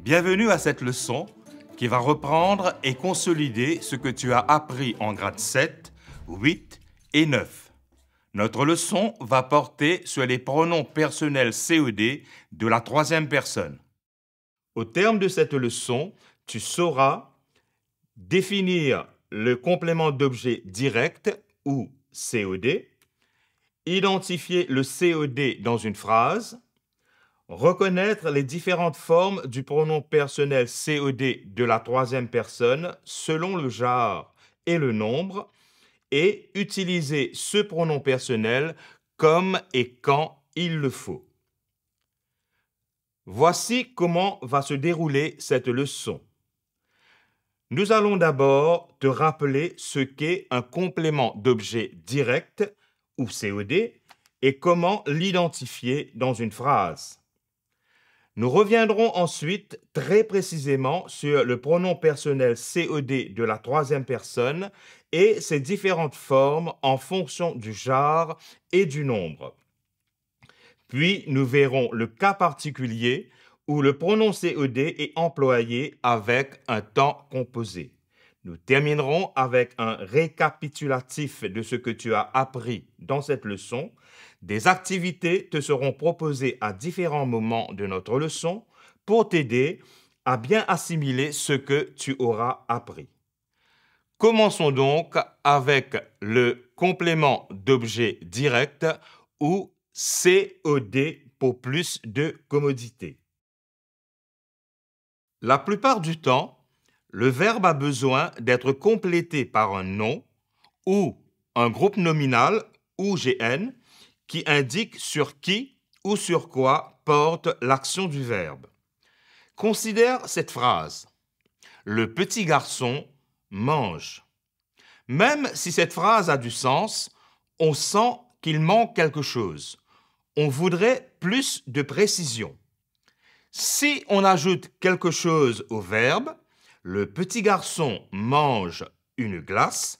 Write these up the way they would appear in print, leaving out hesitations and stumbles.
Bienvenue à cette leçon qui va reprendre et consolider ce que tu as appris en grade 7, 8 et 9. Notre leçon va porter sur les pronoms personnels CED de la troisième personne. Au terme de cette leçon, tu sauras définir le complément d'objet direct ou COD, identifier le COD dans une phrase, reconnaître les différentes formes du pronom personnel COD de la troisième personne selon le genre et le nombre et utiliser ce pronom personnel comme et quand il le faut. Voici comment va se dérouler cette leçon. Nous allons d'abord te rappeler ce qu'est un complément d'objet direct ou COD et comment l'identifier dans une phrase. Nous reviendrons ensuite très précisément sur le pronom personnel COD de la troisième personne et ses différentes formes en fonction du genre et du nombre. Puis nous verrons le cas particulier où le pronom COD est employé avec un temps composé. Nous terminerons avec un récapitulatif de ce que tu as appris dans cette leçon. Des activités te seront proposées à différents moments de notre leçon pour t'aider à bien assimiler ce que tu auras appris. Commençons donc avec le complément d'objet direct ou COD pour plus de commodité. La plupart du temps, le verbe a besoin d'être complété par un nom ou un groupe nominal ou GN qui indique sur qui ou sur quoi porte l'action du verbe. Considère cette phrase. Le petit garçon mange. Même si cette phrase a du sens, on sent qu'il manque quelque chose. On voudrait plus de précision. Si on ajoute quelque chose au verbe, le petit garçon mange une glace,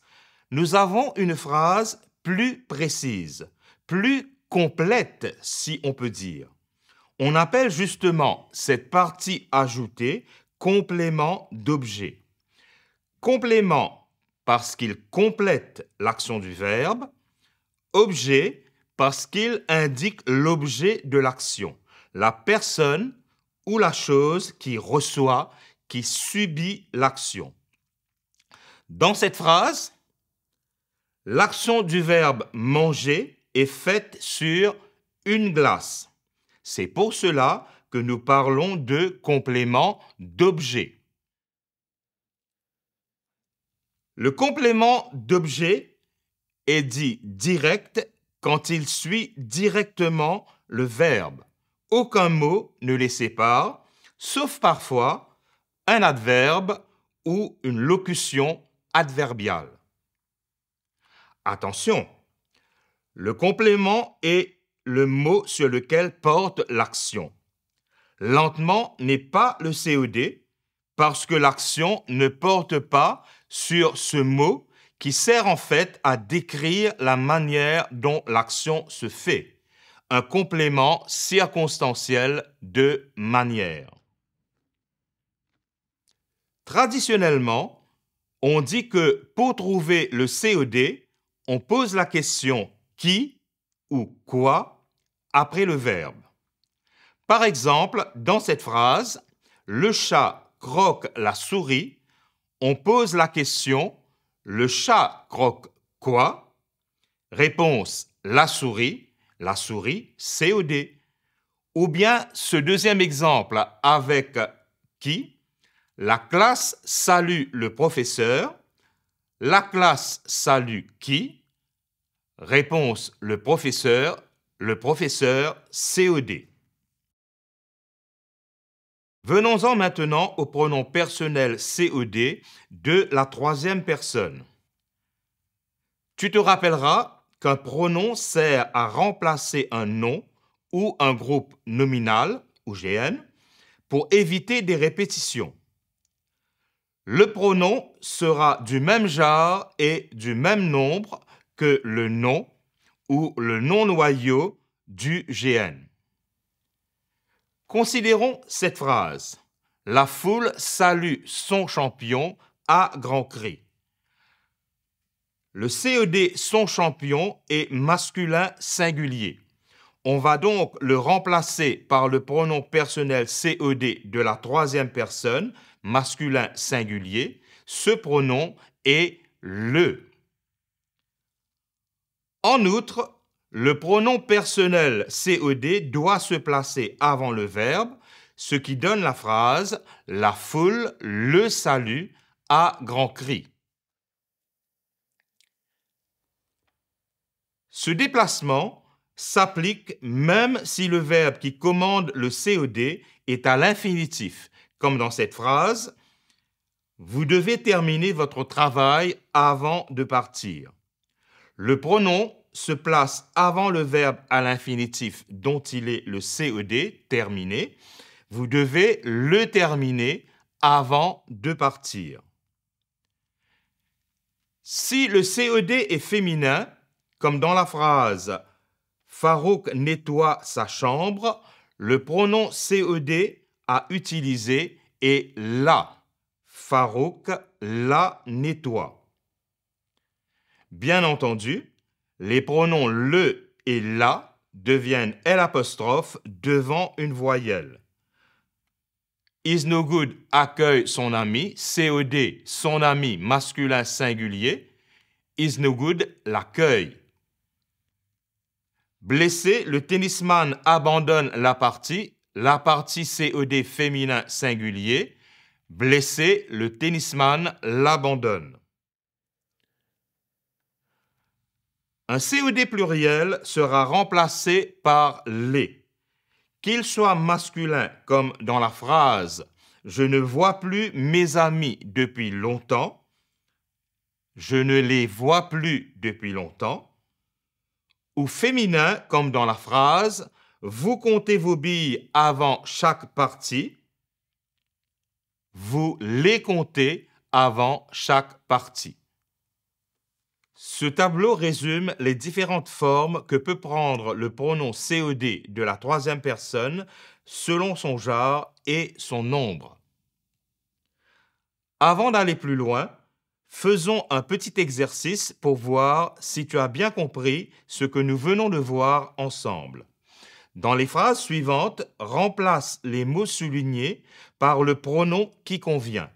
nous avons une phrase plus précise, plus complète si on peut dire. On appelle justement cette partie ajoutée complément d'objet. Complément parce qu'il complète l'action du verbe, objet parce qu'il indique l'objet de l'action, la personne ou la chose qui reçoit, qui subit l'action. Dans cette phrase, l'action du verbe manger est faite sur une glace. C'est pour cela que nous parlons de complément d'objet. Le complément d'objet est dit direct quand il suit directement le verbe. Aucun mot ne les sépare, sauf parfois un adverbe ou une locution adverbiale. Attention, le complément est le mot sur lequel porte l'action. Lentement n'est pas le COD parce que l'action ne porte pas sur ce mot qui sert en fait à décrire la manière dont l'action se fait. Un complément circonstanciel de manière. Traditionnellement, on dit que pour trouver le COD, on pose la question qui ou quoi après le verbe. Par exemple, dans cette phrase, le chat croque la souris, on pose la question le chat croque quoi? Réponse la souris COD. Ou bien ce deuxième exemple avec qui? La classe salue le professeur. La classe salue qui? Réponse le professeur COD. Venons-en maintenant au pronom personnel COD de la troisième personne. Tu te rappelleras qu'un pronom sert à remplacer un nom ou un groupe nominal ou GN pour éviter des répétitions. Le pronom sera du même genre et du même nombre que le nom ou le nom noyau du GN. Considérons cette phrase. La foule salue son champion à grands cris. Le CED son champion est masculin singulier. On va donc le remplacer par le pronom personnel CED de la troisième personne, masculin singulier. Ce pronom est le. En outre, le pronom personnel CED doit se placer avant le verbe, ce qui donne la phrase « La foule le salue à grands cris ». Ce déplacement s'applique même si le verbe qui commande le CED est à l'infinitif, comme dans cette phrase « Vous devez terminer votre travail avant de partir ». Le pronom se place avant le verbe à l'infinitif dont il est le CED, terminé. Vous devez le terminer avant de partir. Si le CED est féminin, comme dans la phrase « Farouk nettoie sa chambre », le pronom CED à utiliser est « la ». Farouk la nettoie. Bien entendu, les pronoms le et la deviennent L' devant une voyelle. Is no good accueille son ami, CED, son ami masculin singulier. Is no good l'accueille. Blessé, le tennisman abandonne la partie CED féminin singulier. Blessé, le tennisman l'abandonne. Un CED pluriel sera remplacé par les. Qu'il soit masculin, comme dans la phrase « Je ne vois plus mes amis depuis longtemps », je ne les vois plus depuis longtemps, ou féminin, comme dans la phrase « Vous comptez vos billes avant chaque partie », vous les comptez avant chaque partie. Ce tableau résume les différentes formes que peut prendre le pronom CED de la troisième personne selon son genre et son nombre. Avant d'aller plus loin, faisons un petit exercice pour voir si tu as bien compris ce que nous venons de voir ensemble. Dans les phrases suivantes, remplace les mots soulignés par le pronom qui convient.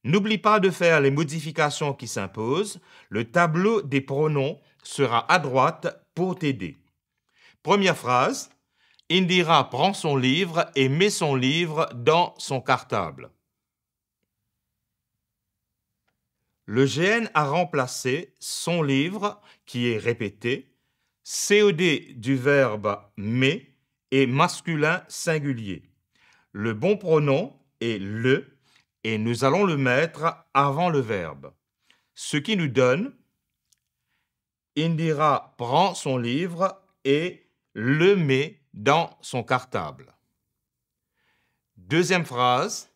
N'oublie pas de faire les modifications qui s'imposent. Le tableau des pronoms sera à droite pour t'aider. Première phrase, Indira prend son livre et met son livre dans son cartable. Le GN a remplacé son livre, qui est répété, CED du verbe met est masculin singulier. Le bon pronom est le et nous allons le mettre avant le verbe. Ce qui nous donne Indira prend son livre et le met dans son cartable. Deuxième phrase,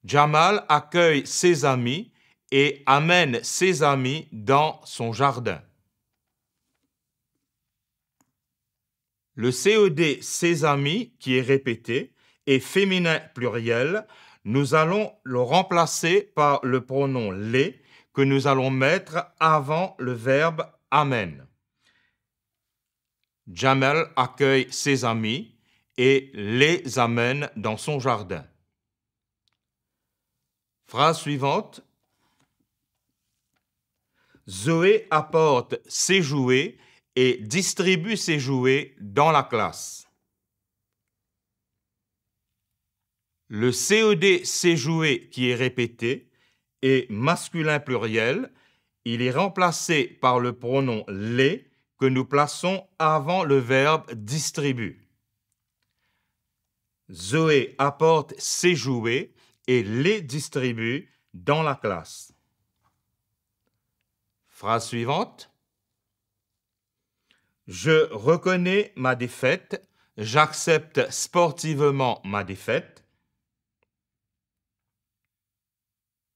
Jamal accueille ses amis et amène ses amis dans son jardin. Le CED ses amis, qui est répété, est féminin pluriel. Nous allons le remplacer par le pronom les que nous allons mettre avant le verbe amène. Jamal accueille ses amis et les amène dans son jardin. Phrase suivante. Zoé apporte ses jouets et distribue ses jouets dans la classe. Le CED ses jouets qui est répété est masculin pluriel. Il est remplacé par le pronom les que nous plaçons avant le verbe distribue. Zoé apporte ses jouets et les distribue dans la classe. Phrase suivante. Je reconnais ma défaite, j'accepte sportivement ma défaite.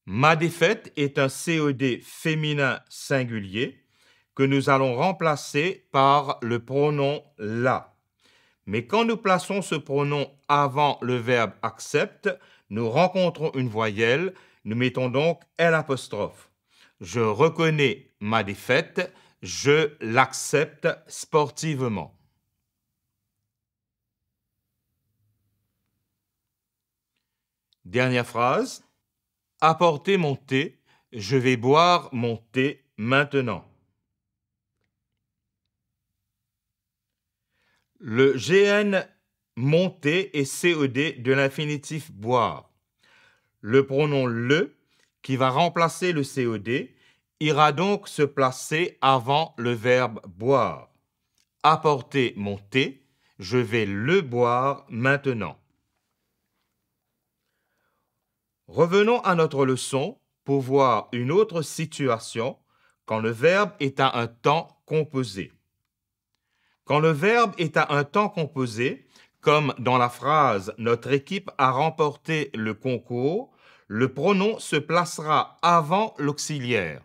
Ma défaite est un CED féminin singulier que nous allons remplacer par le pronom la. Mais quand nous plaçons ce pronom avant le verbe accepte, nous rencontrons une voyelle, nous mettons donc L'. Je reconnais ma défaite, je l'accepte sportivement. Dernière phrase. Apportez mon thé, je vais boire mon thé maintenant. Le GN monter est CED de l'infinitif boire. Le pronom le, qui va remplacer le CED, ira donc se placer avant le verbe boire. Apportez mon thé, je vais le boire maintenant. Revenons à notre leçon pour voir une autre situation quand le verbe est à un temps composé. Quand le verbe est à un temps composé, comme dans la phrase « Notre équipe a remporté le concours », le pronom se placera avant l'auxiliaire.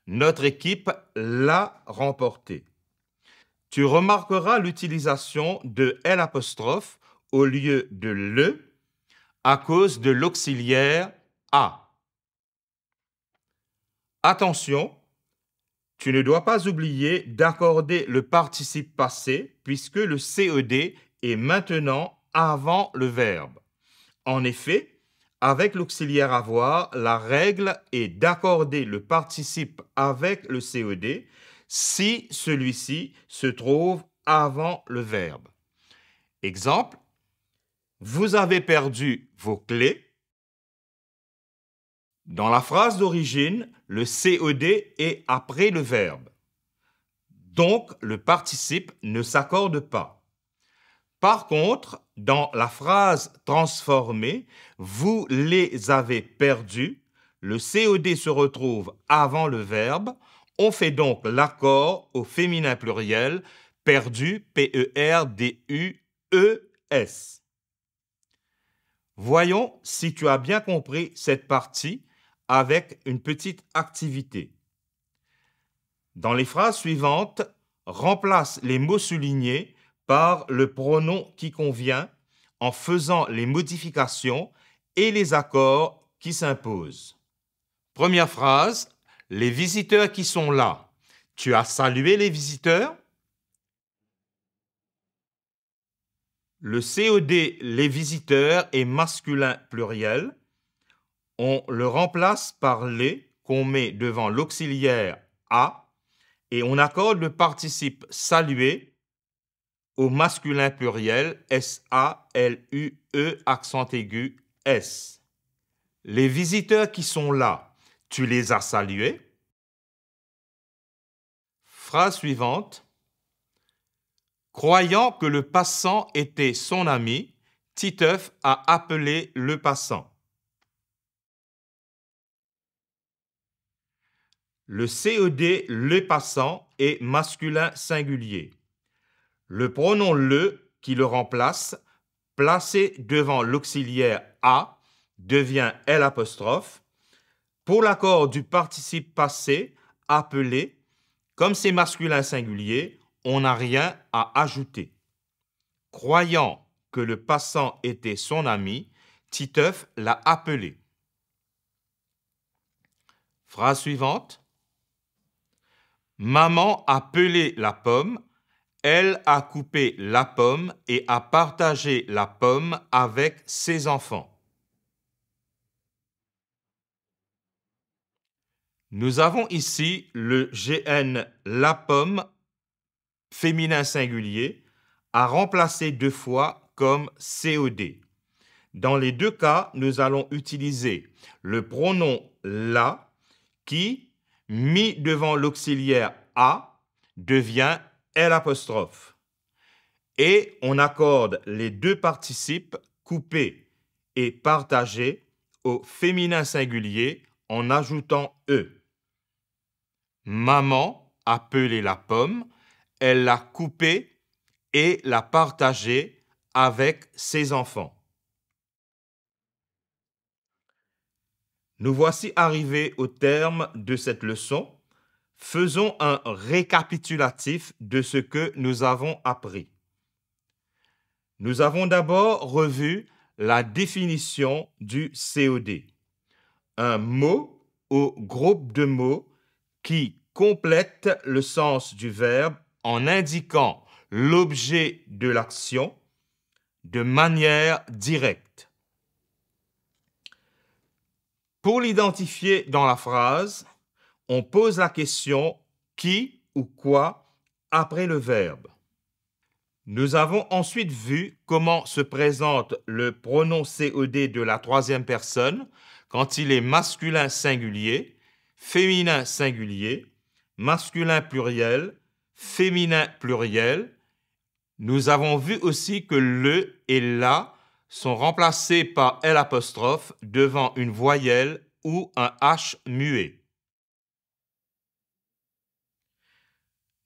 Notre équipe l'a remporté. Tu remarqueras l'utilisation de L' au lieu de le à cause de l'auxiliaire a. Attention, tu ne dois pas oublier d'accorder le participe passé puisque le CED est maintenant avant le verbe. En effet, avec l'auxiliaire avoir, la règle est d'accorder le participe avec le CED si celui-ci se trouve avant le verbe. Exemple, vous avez perdu vos clés. Dans la phrase d'origine, le CED est après le verbe. Donc, le participe ne s'accorde pas. Par contre, dans la phrase transformée, vous les avez perdus, le CED se retrouve avant le verbe. On fait donc l'accord au féminin pluriel perdu, P-E-R-D-U-E-S. Voyons si tu as bien compris cette partie avec une petite activité. Dans les phrases suivantes, remplace les mots soulignés par le pronom qui convient en faisant les modifications et les accords qui s'imposent. Première phrase, les visiteurs qui sont là. Tu as salué les visiteurs? Le CED, les visiteurs, est masculin pluriel. On le remplace par les qu'on met devant l'auxiliaire a et on accorde le participe saluer au masculin pluriel S-A-L-U-E accent aigu S. Les visiteurs qui sont là, tu les as salués? Phrase suivante. Croyant que le passant était son ami, Titeuf a appelé le passant. Le CED, le passant, est masculin singulier. Le pronom le, qui le remplace, placé devant l'auxiliaire a, devient L'. Pour l'accord du participe passé, appelé, comme c'est masculin singulier, on n'a rien à ajouter. Croyant que le passant était son ami, Titeuf l'a appelé. Phrase suivante. Maman a pelé la pomme, elle a coupé la pomme et a partagé la pomme avec ses enfants. Nous avons ici le GN la pomme féminin singulier à remplacer deux fois comme CED. Dans les deux cas, nous allons utiliser le pronom la qui, mis devant l'auxiliaire a, devient L'. Et on accorde les deux participes coupés et partagés au féminin singulier en ajoutant e. Maman a pelé la pomme, elle l'a coupée et l'a partagée avec ses enfants. Nous voici arrivés au terme de cette leçon. Faisons un récapitulatif de ce que nous avons appris. Nous avons d'abord revu la définition du COD. Un mot ou groupe de mots qui complète le sens du verbe en indiquant l'objet de l'action de manière directe. Pour l'identifier dans la phrase, on pose la question « qui » ou « quoi » après le verbe. Nous avons ensuite vu comment se présente le pronom COD de la troisième personne quand il est masculin singulier, féminin singulier, masculin pluriel, féminin pluriel. Nous avons vu aussi que le et la sont remplacés par L' devant une voyelle ou un H muet.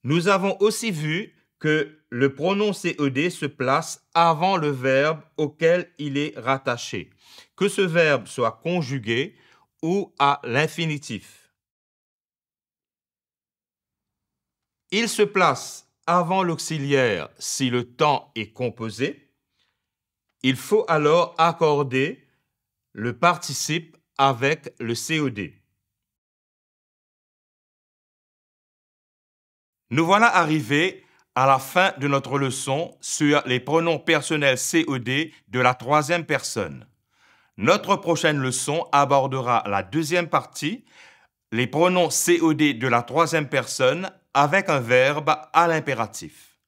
Nous avons aussi vu que le pronom COD se place avant le verbe auquel il est rattaché, que ce verbe soit conjugué ou à l'infinitif. Il se place avant l'auxiliaire si le temps est composé. Il faut alors accorder le participe avec le COD. Nous voilà arrivés à la fin de notre leçon sur les pronoms personnels COD de la troisième personne. Notre prochaine leçon abordera la deuxième partie, les pronoms COD de la troisième personne avec un verbe à l'impératif.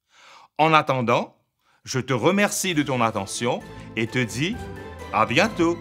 En attendant, je te remercie de ton attention et te dis à bientôt.